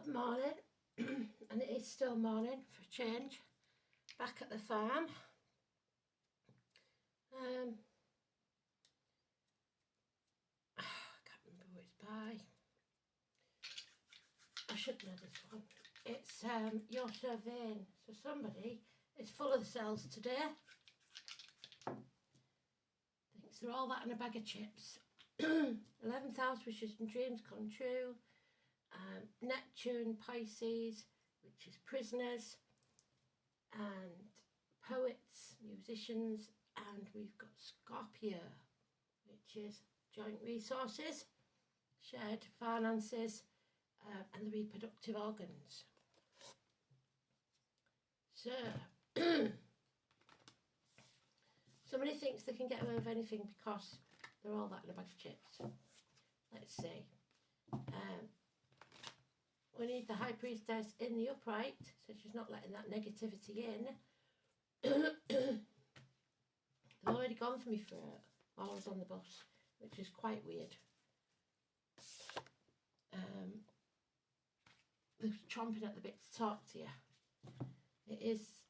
Good morning, and it is still morning for a change, back at the farm. I can't remember who it's by. I should know this one. It's You're So Vain. So somebody is full of themselves today. Thinks they're all that in a bag of chips. 11th house wishes and dreams come true. Neptune, Pisces, which is prisoners, and poets, musicians, and we've got Scorpio, which is joint resources, shared finances, and the reproductive organs. So, somebody thinks they can get away with anything because they're all that in a bag of chips. Let's see. We need the High Priestess in the upright, so she's not letting that negativity in. They've already gone for me throat while I was on the bus, which is quite weird. They're chomping at the bit to talk to you. It is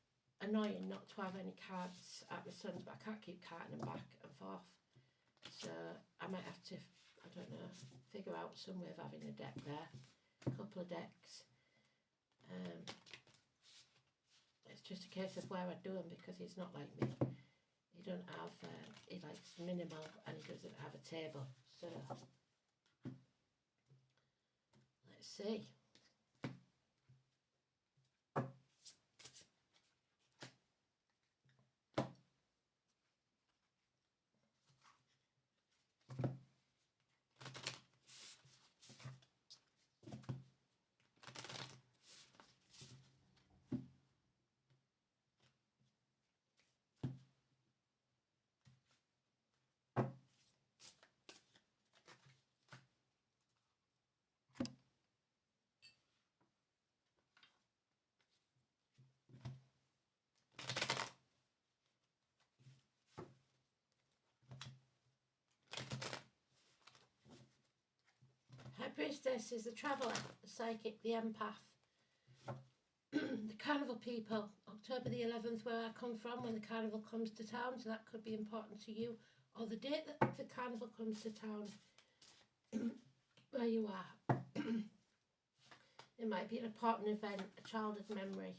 annoying not to have any cards at my son's, but I can't keep carting them back and forth. So I might have to, I don't know, figure out some way of having a deck there. A couple of decks. It's just a case of where I do them because he's not like me. He don't have, he likes minimal and he doesn't have a table. So, let's see. High Priestess is the traveller, the psychic, the empath. The carnival people, October the 11th, where I come from, when the carnival comes to town, so that could be important to you, or the date that the carnival comes to town, where you are. It might be an important event, a childhood memory.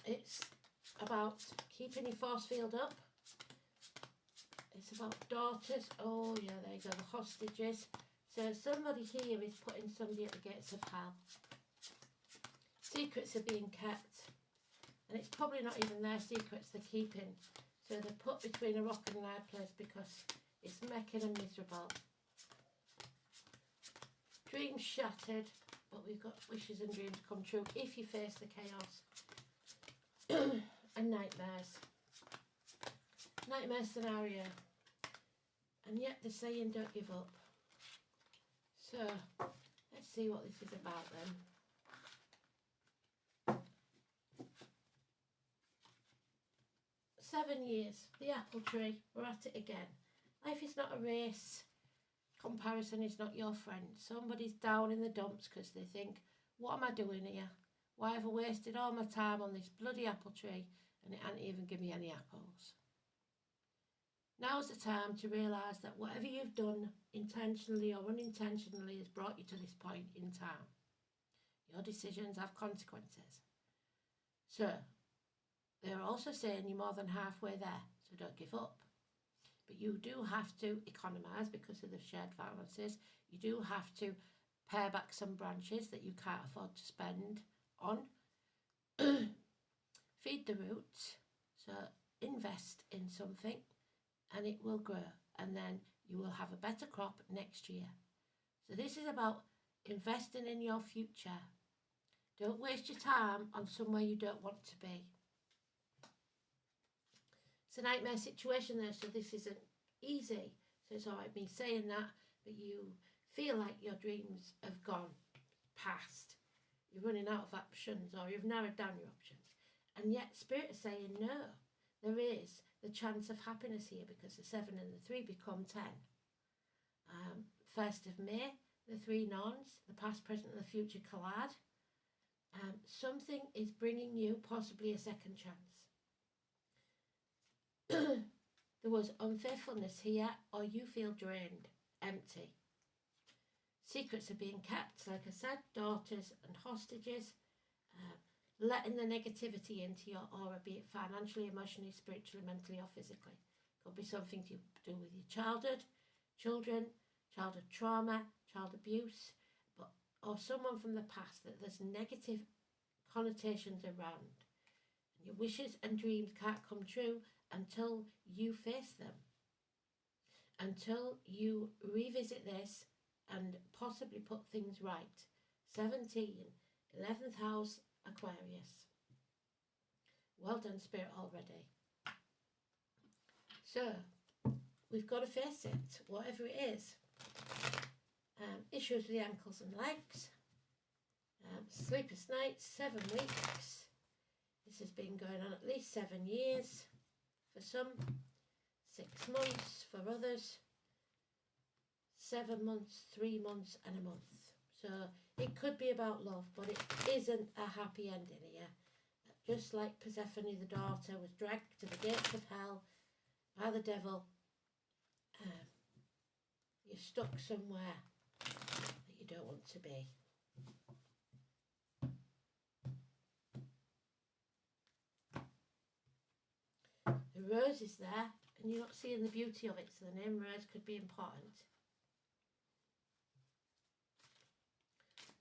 It's about keeping your force field up. It's about daughters. Oh yeah, there you go, the hostages. So somebody here is putting somebody at the gates of hell. Secrets are being kept. And it's probably not even their secrets they're keeping. So they're put between a rock and a hard place because it's making them miserable. Dreams shattered, but we've got wishes and dreams come true if you face the chaos. And nightmares. Nightmare scenario. And yet they're saying don't give up. So, let's see what this is about then. 7 years. The apple tree. We're at it again. Life is not a race. Comparison is not your friend. Somebody's down in the dumps because they think, what am I doing here? Why have I wasted all my time on this bloody apple tree and it hasn't even given me any apples? Now's the time to realise that whatever you've done, intentionally or unintentionally, has brought you to this point in time. Your decisions have consequences. So, they're also saying you're more than halfway there, so don't give up. But you do have to economise because of the shared finances. You do have to pare back some branches that you can't afford to spend on. Feed the roots, so invest in something and it will grow, and then you will have a better crop next year. So this is about investing in your future. Don't waste your time on somewhere you don't want to be. It's a nightmare situation there, so this isn't easy. So it's all right me saying that, but you feel like your dreams have gone past. You're running out of options, or you've narrowed down your options. And yet Spirit is saying no, there the chance of happiness here, because the 7 and the 3 become 10. 1st of May, the 3 nons, the past, present and the future collide. Something is bringing you possibly a second chance. There was unfaithfulness here, or you feel drained, empty. Secrets are being kept, like I said, daughters and hostages. Letting the negativity into your aura, be it financially, emotionally, spiritually, mentally or physically. Could be something to do with your childhood, children, childhood trauma, child abuse, or someone from the past, that there's negative connotations around. And your wishes and dreams can't come true until you face them. Until you revisit this and possibly put things right. 17, 11th house, Aquarius. Well done, Spirit, already. So, we've got to face it, whatever it is. Issues with the ankles and legs. Sleepless nights, 7 weeks. This has been going on at least 7 years for some. 6 months for others. 7 months, 3 months and a month. So it could be about love, but it isn't a happy ending here. Just like Persephone, the daughter, was dragged to the gates of hell by the devil. You're stuck somewhere that you don't want to be. The rose is there, and you're not seeing the beauty of it, so the name Rose could be important.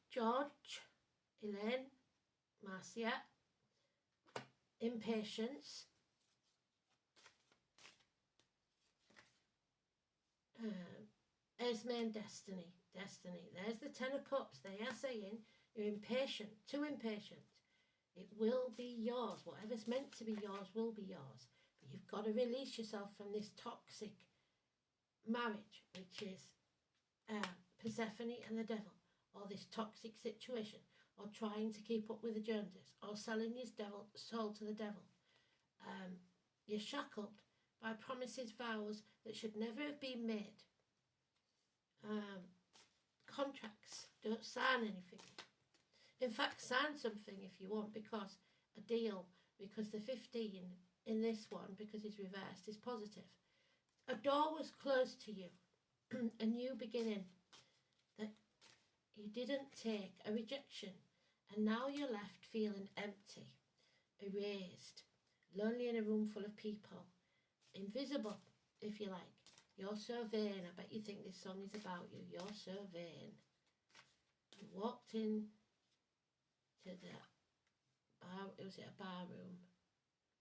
George, Elaine, Marcia, impatience, Esme and Destiny. There's the 10 of Cups. They are saying you're impatient, too impatient. It will be yours. Whatever's meant to be yours will be yours. But you've got to release yourself from this toxic marriage, which is Persephone and the devil. Or this toxic situation, or trying to keep up with the Joneses, or selling your soul to the devil. You're shackled by promises, vows that should never have been made. Contracts, don't sign anything. In fact, sign something if you want, because a deal, because the 15 in this one, because it's reversed, is positive. A door was closed to you, a new beginning that you didn't take, a rejection, and now you're left feeling empty, erased, lonely in a room full of people, invisible, if you like. You're so vain. I bet you think this song is about you. You're so vain. You walked in to the bar, was it a bar room?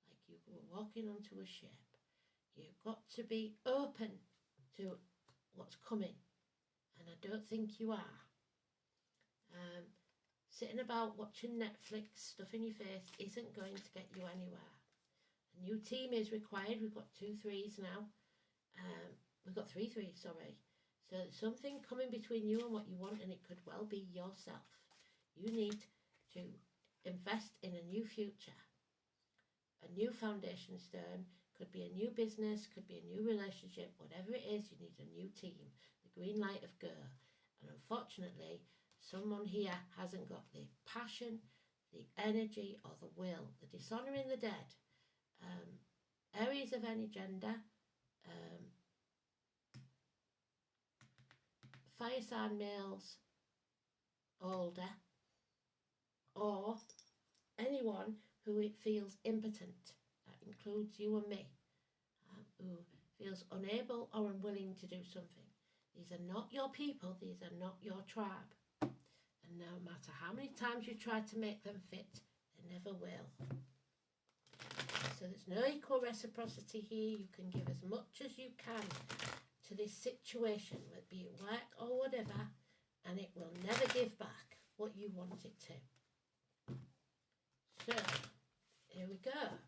Like you were walking onto a ship. You've got to be open to what's coming, and I don't think you are. Sitting about watching Netflix, stuff in your face, isn't going to get you anywhere. A new team is required. We've got 2 3s now. We've got 3 3s, sorry. So there's something coming between you and what you want, and it could well be yourself. You need to invest in a new future, a new foundation stone. Could be a new business, could be a new relationship, whatever it is, you need a new team. The green light of go. And unfortunately, someone here hasn't got the passion, the energy or the will, the dishonouring the dead. Aries of any gender, fire sign males, older, or anyone who it feels impotent. That includes you and me, who feels unable or unwilling to do something. These are not your people, these are not your tribe. And no matter how many times you try to make them fit, they never will. So there's no equal reciprocity here. You can give as much as you can to this situation, whether it be at work or whatever, and it will never give back what you want it to. So, here we go.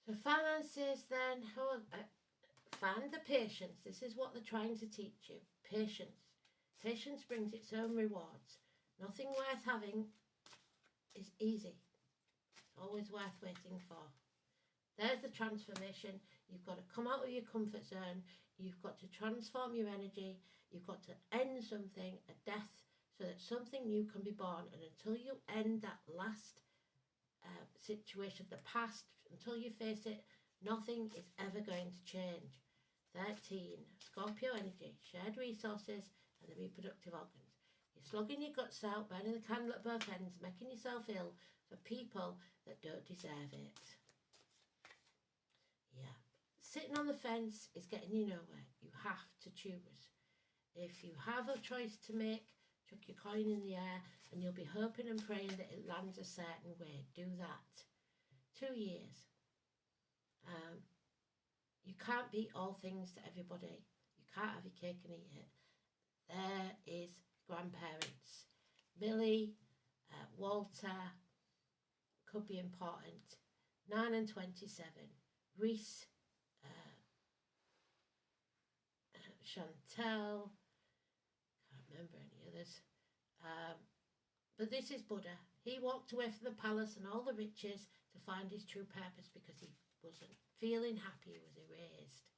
So finances then, find the patience. This is what they're trying to teach you. Patience. Patience brings its own rewards. Nothing worth having is easy. It's always worth waiting for. There's the transformation. You've got to come out of your comfort zone. You've got to transform your energy. You've got to end something, a death, so that something new can be born. And until you end that last situation, the past, until you face it, nothing is ever going to change. 13. Scorpio energy, shared resources and the reproductive organs. You're slugging your guts out, burning the candle at both ends, making yourself ill for people that don't deserve it. Yeah. Sitting on the fence is getting you nowhere. You have to choose. If you have a choice to make, chuck your coin in the air and you'll be hoping and praying that it lands a certain way. Do that. 2 years. You can't be all things to everybody. You can't have your cake and eat it. There is grandparents. Millie, Walter, could be important. 9 and 27. Reese, Chantel, can't remember any others. But this is Buddha. He walked away from the palace and all the riches to find his true purpose because he wasn't feeling happy, he was erased.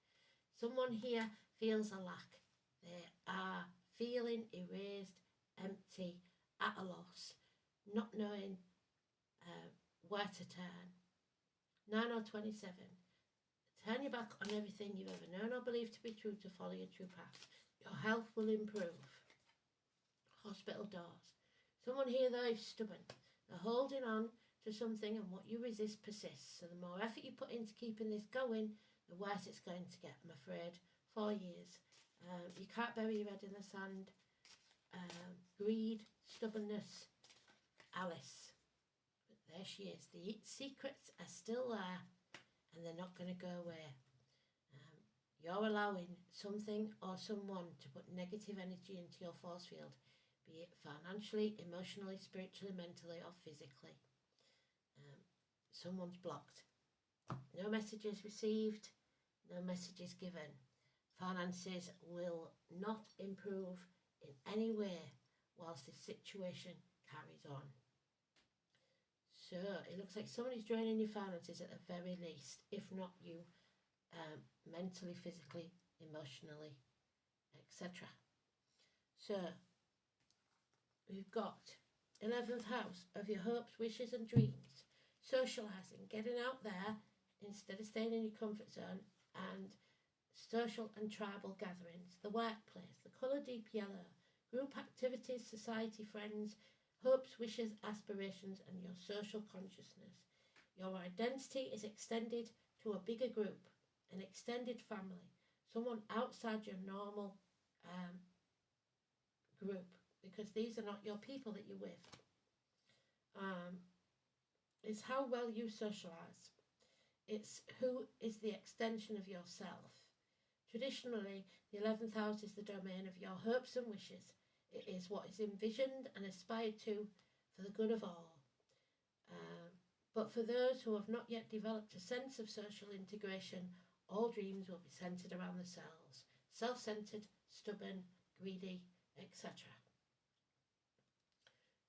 Someone here feels a lack. They are feeling erased, empty, at a loss, not knowing where to turn. 9 or 27. Turn your back on everything you've ever known or believed to be true to follow your true path. Your health will improve. Hospital doors. Someone here though is stubborn. They're holding on to something and what you resist persists. So the more effort you put into keeping this going, the worse it's going to get, I'm afraid. 4 years. You can't bury your head in the sand. Greed, stubbornness, Alice. But there she is. The secrets are still there and they're not going to go away. You're allowing something or someone to put negative energy into your force field, be it financially, emotionally, spiritually, mentally or physically. Someone's blocked. No messages received, no messages given. Finances will not improve in any way whilst this situation carries on. So it looks like somebody's draining your finances at the very least, if not you, mentally, physically, emotionally, etc. So we've got 11th house of your hopes, wishes and dreams. Socialising, getting out there instead of staying in your comfort zone, and social and tribal gatherings. The workplace, the colour deep yellow, group activities, society, friends, hopes, wishes, aspirations and your social consciousness. Your identity is extended to a bigger group, an extended family, someone outside your normal group, because these are not your people that you're with. It's how well you socialise. It's who is the extension of yourself. Traditionally, the 11th house is the domain of your hopes and wishes. It is what is envisioned and aspired to for the good of all. But for those who have not yet developed a sense of social integration, all dreams will be centred around themselves. Self-centred, stubborn, greedy, etc.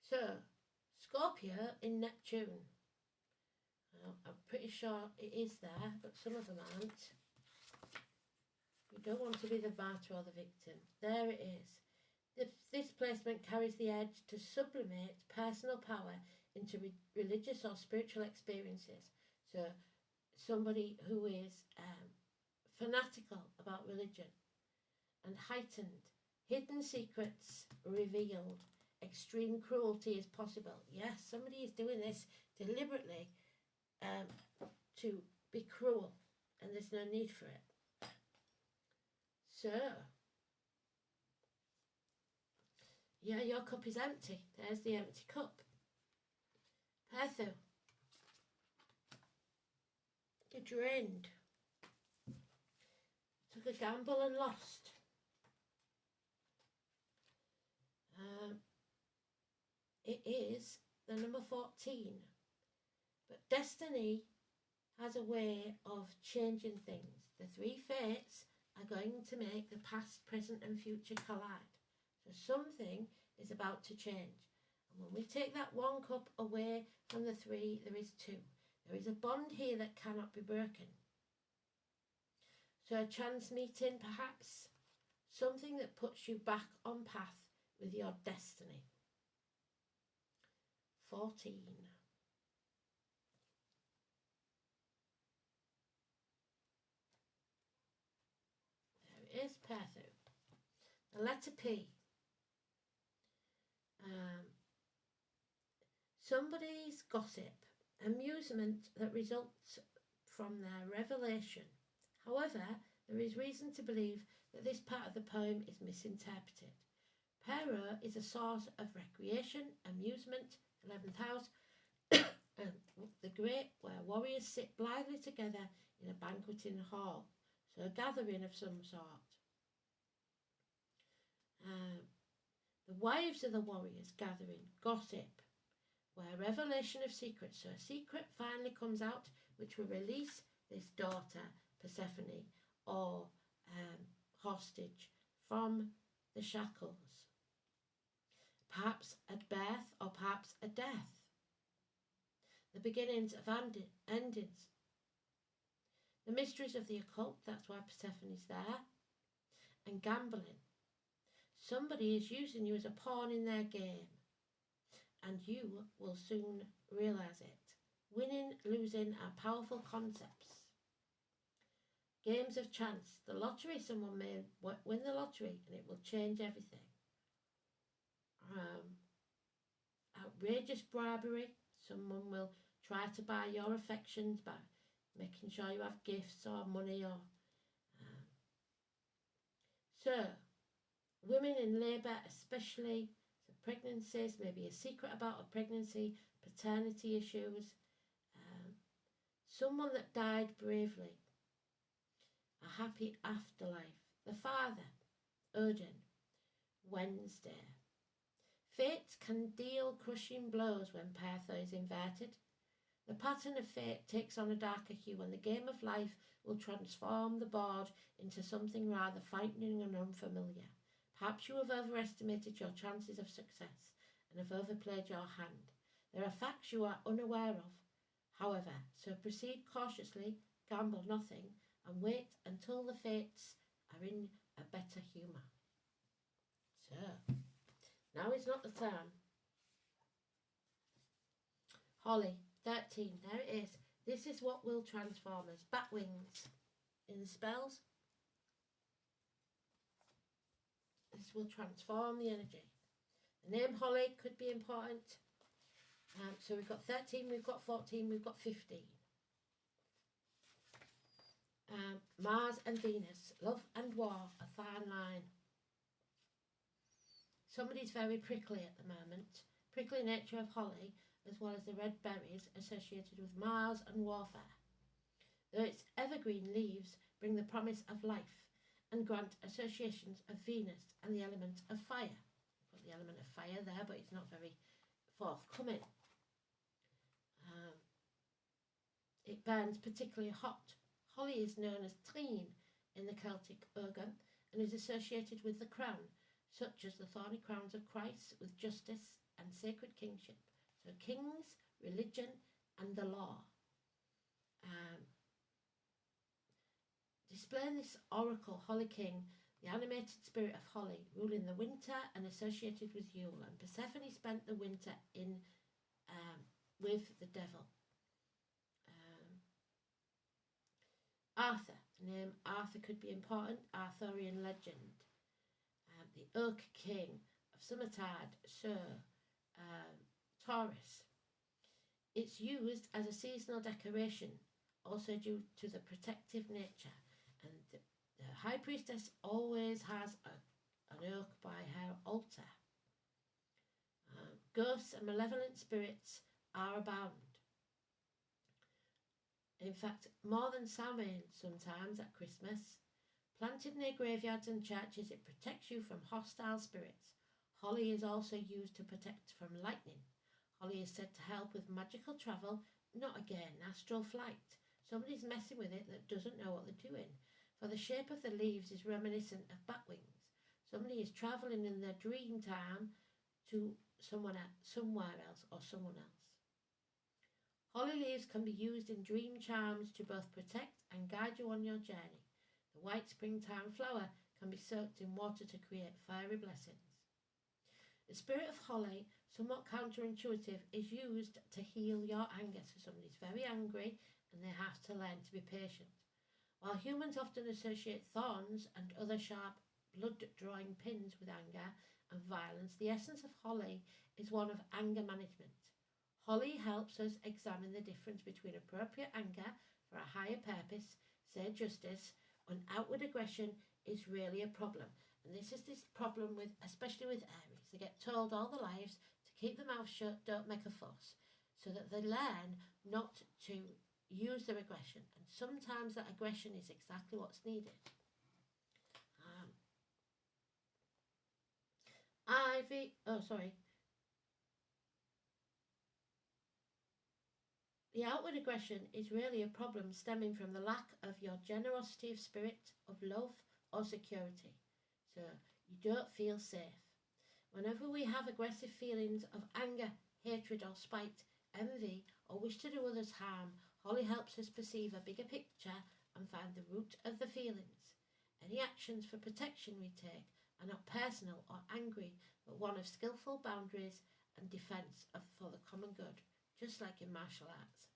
So, Scorpio in Neptune. I'm pretty sure it is there, but some of them aren't. You don't want to be the martyr or the victim. There it is. This placement carries the edge to sublimate personal power into religious or spiritual experiences. So somebody who is fanatical about religion and heightened, hidden secrets revealed, extreme cruelty is possible. Yes, somebody is doing this deliberately to be cruel, and there's no need for it. So, yeah, your cup is empty. There's the empty cup. Perthu, you're drained. Took a gamble and lost. It is the number 14. But destiny has a way of changing things. The 3 fates are going to make the past, present and future collide. So something is about to change. And when we take that one cup away from the three, there is two. There is a bond here that cannot be broken. So a chance meeting, perhaps, something that puts you back on path with your destiny. 14. There it is, Perthu. The letter P. Somebody's gossip, amusement that results from their revelation. However, there is reason to believe that this part of the poem is misinterpreted. Pero is a source of recreation, amusement, 11th house, and the great where warriors sit blithely together in a banqueting hall. So a gathering of some sort. The wives of the warriors gathering, gossip, where revelation of secrets. So a secret finally comes out which will release this daughter, Persephone, or hostage from the shackles. Perhaps a birth or perhaps a death. The beginnings of endings. The mysteries of the occult, that's why Persephone's there. And gambling. Somebody is using you as a pawn in their game. And you will soon realise it. Winning, losing are powerful concepts. Games of chance. The lottery, someone may win the lottery and it will change everything. Outrageous bribery. Someone will try to buy your affections by making sure you have gifts or money or... So, women in labour especially, so pregnancies, maybe a secret about a pregnancy, paternity issues, someone that died bravely, a happy afterlife, the father, Odin, Wednesday. Fate can deal crushing blows when Pertho is inverted. The pattern of fate takes on a darker hue and the game of life will transform the board into something rather frightening and unfamiliar. Perhaps you have overestimated your chances of success and have overplayed your hand. There are facts you are unaware of, however, so proceed cautiously, gamble nothing, and wait until the fates are in a better humour. So, now is not the time. Holly, 13, there it is. This is what will transform us. Bat wings in the spells. This will transform the energy. The name Holly could be important. So we've got 13, we've got 14, we've got 15. Mars and Venus, love and war, a fine line. Somebody's very prickly at the moment. Prickly nature of Holly, as well as the red berries associated with Mars and warfare. Though its evergreen leaves bring the promise of life and grant associations of Venus and the element of fire. We've got the element of fire there, but it's not very forthcoming. It burns particularly hot. Holly is known as Trine in the Celtic Ogham and is associated with the crown, such as the thorny crowns of Christ with justice and sacred kingship. So kings, religion and the law. Displaying this oracle, Holly King, the animated spirit of Holly, ruling the winter and associated with Yule. And Persephone spent the winter in with the devil. Arthur, the name Arthur could be important, Arthurian legend. The Oak King of Summertide, Sir, Taurus. It's used as a seasonal decoration, also due to the protective nature. And the High Priestess always has an oak by her altar. Ghosts and malevolent spirits are abound. In fact, more than Samhain sometimes at Christmas. Planted near graveyards and churches, it protects you from hostile spirits. Holly is also used to protect from lightning. Holly is said to help with magical travel, not again, astral flight. Somebody's messing with it that doesn't know what they're doing. For the shape of the leaves is reminiscent of bat wings. Somebody is travelling in their dream time to somewhere else or someone else. Holly leaves can be used in dream charms to both protect and guide you on your journey. The white springtime flower can be soaked in water to create fairy blessings. The spirit of holly, somewhat counterintuitive, is used to heal your anger. So somebody's very angry and they have to learn to be patient. While humans often associate thorns and other sharp blood-drawing pins with anger and violence, the essence of holly is one of anger management. Holly helps us examine the difference between appropriate anger for a higher purpose, say justice, when outward aggression is really a problem. And this is this problem with, especially with Aries. They get told all their lives to keep their mouth shut, don't make a fuss, so that they learn not to use their aggression. And sometimes that aggression is exactly what's needed. The outward aggression is really a problem stemming from the lack of your generosity of spirit, of love or security. So you don't feel safe. Whenever we have aggressive feelings of anger, hatred or spite, envy or wish to do others harm, holly helps us perceive a bigger picture and find the root of the feelings. Any actions for protection we take are not personal or angry, but one of skillful boundaries and defence for the common good, just like in martial arts.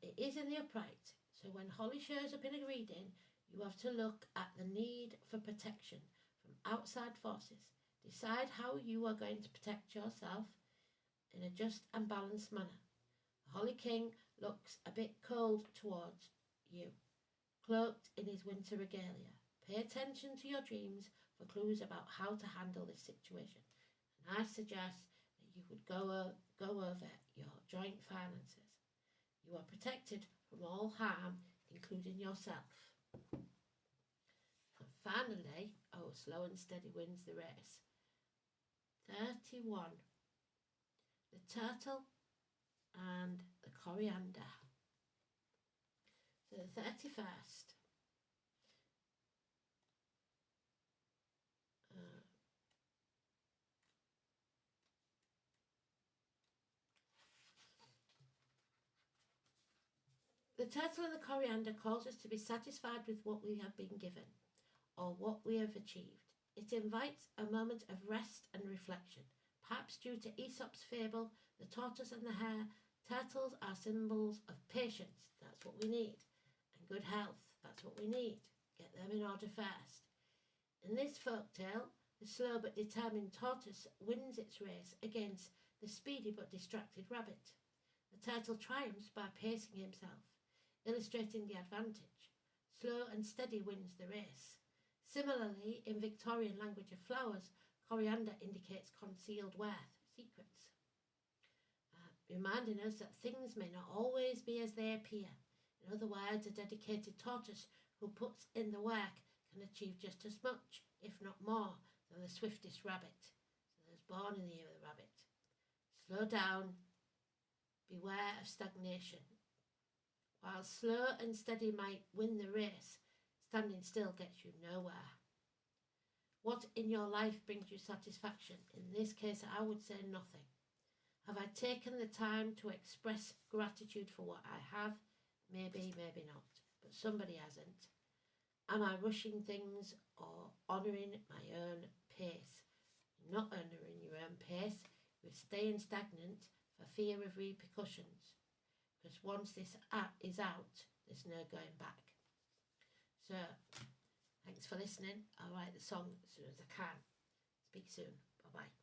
It is in the upright, so when holly shows up in a reading, you have to look at the need for protection from outside forces. Decide how you are going to protect yourself in a just and balanced manner. The Holly King looks a bit cold towards you, cloaked in his winter regalia. Pay attention to your dreams for clues about how to handle this situation. And I suggest that you would go over your joint finances. You are protected from all harm, including yourself. And finally, slow and steady wins the race. 31. The turtle and the coriander. So the 31st. The turtle and the coriander calls us to be satisfied with what we have been given or what we have achieved. It invites a moment of rest and reflection. Perhaps due to Aesop's fable, the tortoise and the hare, turtles are symbols of patience. That's what we need. And good health. That's what we need. Get them in order first. In this folktale, the slow but determined tortoise wins its race against the speedy but distracted rabbit. The turtle triumphs by pacing himself, illustrating the advantage. Slow and steady wins the race. Similarly, in Victorian language of flowers, coriander indicates concealed worth, secrets, reminding us that things may not always be as they appear. In other words, a dedicated tortoise who puts in the work can achieve just as much, if not more, than the swiftest rabbit. So there's born in the year of the rabbit. Slow down, beware of stagnation. While slow and steady might win the race, standing still gets you nowhere. What in your life brings you satisfaction? In this case, I would say nothing. Have I taken the time to express gratitude for what I have? Maybe, maybe not, but somebody hasn't. Am I rushing things or honouring my own pace? Not honouring your own pace, you're staying stagnant for fear of repercussions. Because once this is out, there's no going back. So, thanks for listening. I'll write the song as soon as I can. Speak soon. Bye-bye.